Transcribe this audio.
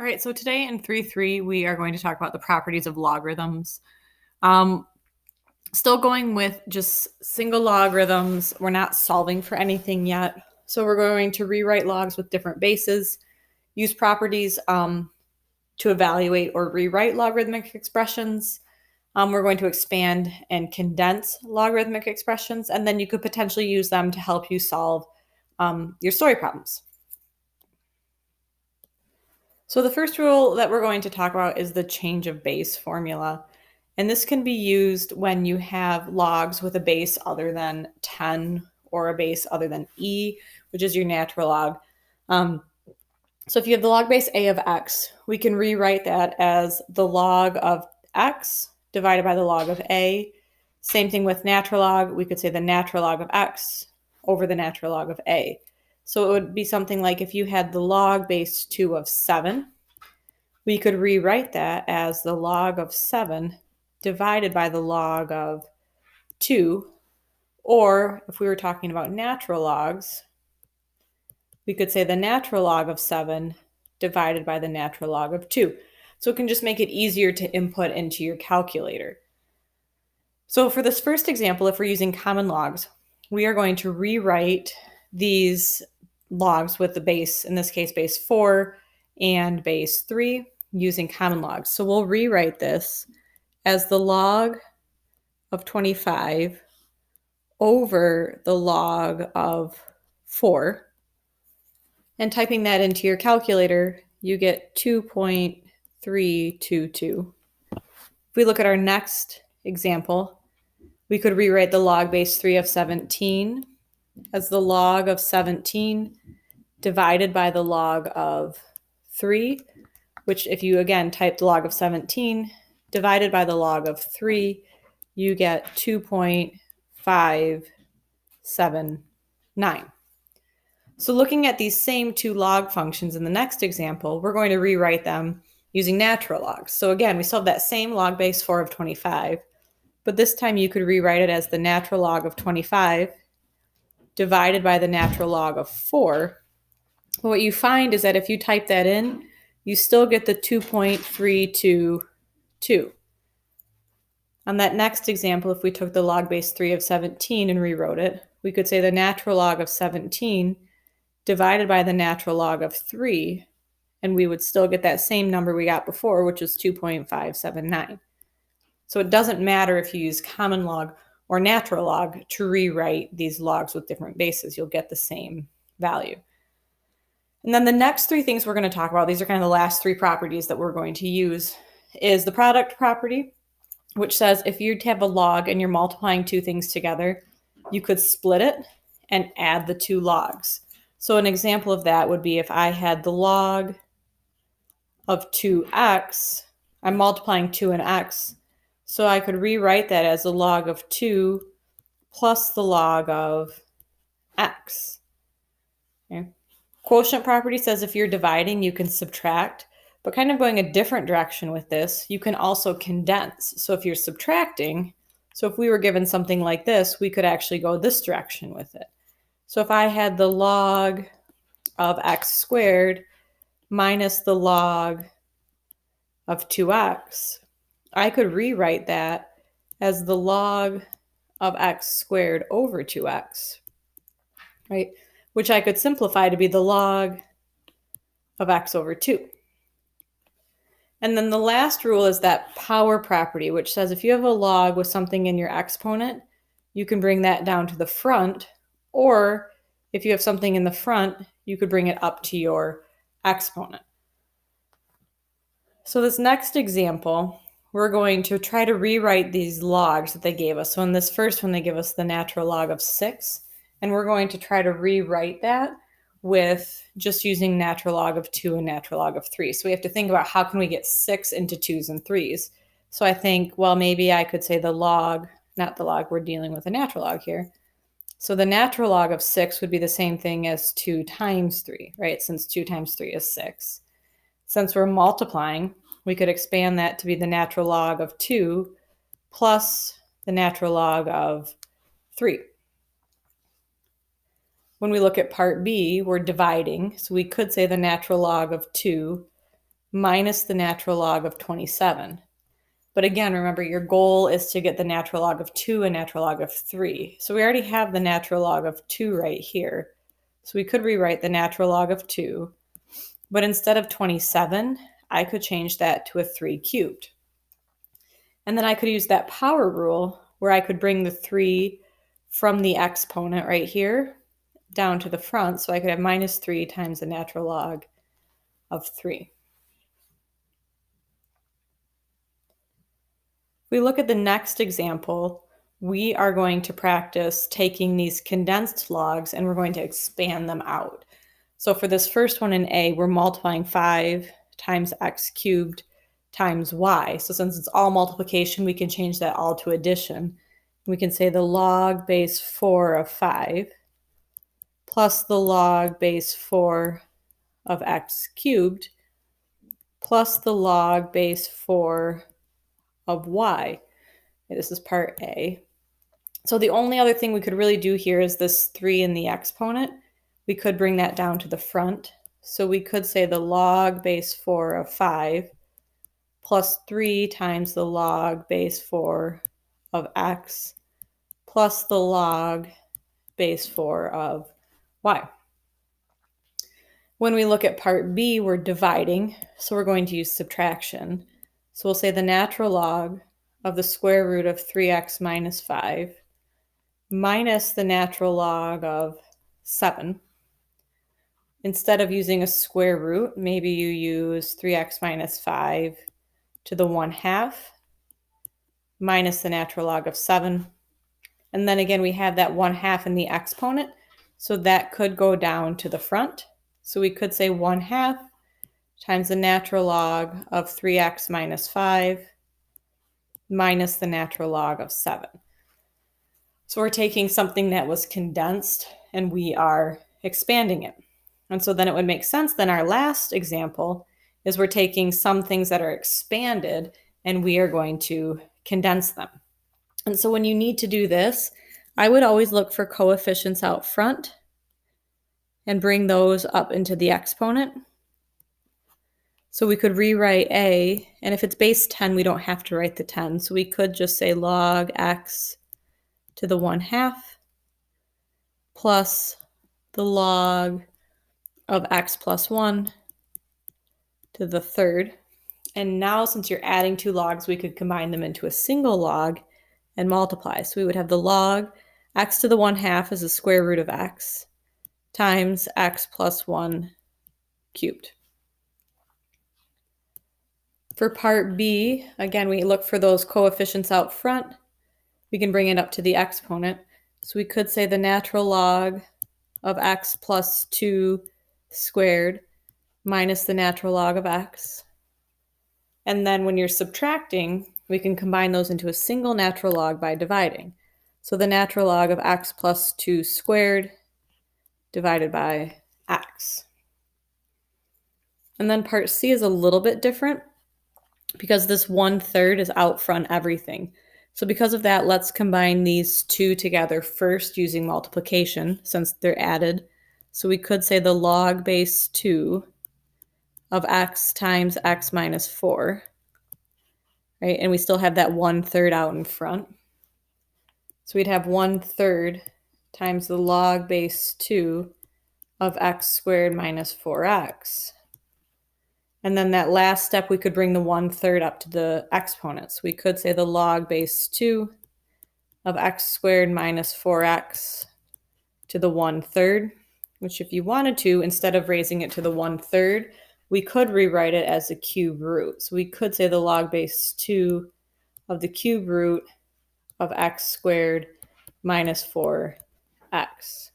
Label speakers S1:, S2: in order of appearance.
S1: All right, so today in 3.3, we are going to talk about the properties of logarithms. Um, Still going with just single logarithms. We're not solving for anything yet. So we're going to rewrite logs with different bases, use properties to evaluate or rewrite logarithmic expressions. We're going to expand and condense logarithmic expressions, and then you could potentially use them to help you solve your story problems. So the first rule that we're going to talk about is the change of base formula. And this can be used when you have logs with a base other than 10 or a base other than e, which is your natural log. So if you have the log base a of x, we can rewrite that as the log of x divided by the log of a. Same thing with natural log. We could say the natural log of x over the natural log of a. So it would be something like if you had the log base 2 of 7, we could rewrite that as the log of 7 divided by the log of 2. Or if we were talking about natural logs, we could say the natural log of 7 divided by the natural log of 2. So it can just make it easier to input into your calculator. So for this first example, if we're using common logs, we are going to rewrite these logs with the base, in this case, base 4 and base 3 using common logs. So we'll rewrite this as the log of 25 over the log of 4. And typing that into your calculator, you get 2.322. If we look at our next example, we could rewrite the log base 3 of 17 as the log of 17 divided by the log of 3, which if you again type the log of 17 divided by the log of 3, you get 2.579. So looking at these same two log functions in the next example, we're going to rewrite them using natural logs. So again, we still have that same log base 4 of 25, but this time you could rewrite it as the natural log of 25 divided by the natural log of 4. But what you find is that if you type that in, you still get the 2.322. On that next example, if we took the log base 3 of 17 and rewrote it, we could say the natural log of 17 divided by the natural log of 3, and we would still get that same number we got before, which is 2.579. So it doesn't matter if you use common log or natural log to rewrite these logs with different bases. You'll get the same value. And then the next three things we're going to talk about, these are kind of the last three properties that we're going to use, is the product property, which says if you have a log and you're multiplying two things together, you could split it and add the two logs. So an example of that would be if I had the log of 2x, I'm multiplying 2 and x, so I could rewrite that as the log of 2 plus the log of x. Okay. Quotient property says if you're dividing, you can subtract, but kind of going a different direction with this, you can also condense. So if you're subtracting, so if we were given something like this, we could actually go this direction with it. So if I had the log of x squared minus the log of 2x, I could rewrite that as the log of x squared over 2x, right? Which I could simplify to be the log of x over 2. And then the last rule is that power property, which says if you have a log with something in your exponent, you can bring that down to the front, or if you have something in the front, you could bring it up to your exponent. So this next example, we're going to try to rewrite these logs that they gave us. So in this first one, they give us the natural log of 6, and we're going to try to rewrite that with just using natural log of 2 and natural log of 3. So we have to think about how can we get 6 into 2s and 3s. So I think, well, maybe I could say the log, not the log, we're dealing with a natural log here. So the natural log of 6 would be the same thing as 2 times 3, right? Since 2 times 3 is 6. Since we're multiplying, we could expand that to be the natural log of 2 plus the natural log of 3. When we look at part B, we're dividing. So we could say the natural log of 2 minus the natural log of 27. But again, remember, your goal is to get the natural log of 2 and natural log of 3. So we already have the natural log of 2 right here. So we could rewrite the natural log of 2. But instead of 27, I could change that to a 3 cubed. And then I could use that power rule where I could bring the 3 from the exponent right here down to the front. So I could have minus 3 times the natural log of 3. If we look at the next example, we are going to practice taking these condensed logs and we're going to expand them out. So for this first one in A, we're multiplying 5 times x cubed times y. So since it's all multiplication, we can change that all to addition. We can say the log base 4 of 5 plus the log base 4 of x cubed plus the log base 4 of y. Okay, this is part A. So the only other thing we could really do here is this 3 in the exponent. We could bring that down to the front. So we could say the log base 4 of 5 plus 3 times the log base 4 of x plus the log base 4 of y. When we look at part B, we're dividing, so we're going to use subtraction. So we'll say the natural log of the square root of 3x minus 5 minus the natural log of 7. Instead of using a square root, maybe you use 3x minus 5 to the 1/2 minus the natural log of 7. And then again, we have that 1/2 in the exponent, so that could go down to the front. So we could say 1/2 times the natural log of 3x minus 5 minus the natural log of 7. So we're taking something that was condensed and we are expanding it. And so then it would make sense, then our last example is we're taking some things that are expanded and we are going to condense them. And so when you need to do this, I would always look for coefficients out front and bring those up into the exponent. So we could rewrite A, and if it's base 10, we don't have to write the 10. So we could just say log x to the 1/2 plus the log of x plus 1 to the 3rd. And now since you're adding two logs, we could combine them into a single log and multiply. So we would have the log x to the 1/2 is the square root of x times x plus 1 cubed. For part B, again, we look for those coefficients out front. We can bring it up to the exponent. So we could say the natural log of x plus 2 squared minus the natural log of x. And then when you're subtracting, we can combine those into a single natural log by dividing. So the natural log of x plus 2 squared divided by x. And then part C is a little bit different because this 1/3 is out front everything. So because of that, let's combine these two together first using multiplication since they're added. So we could say the log base 2 of x times x minus 4, right? And we still have that 1/3 out in front. So we'd have 1/3 times the log base 2 of x squared minus 4x. And then that last step, we could bring the 1/3 up to the exponents. We could say the log base 2 of x squared minus 4x to the 1/3, which if you wanted to, instead of raising it to the 1/3, we could rewrite it as a cube root. So we could say the log base 2 of the cube root of x squared minus 4x.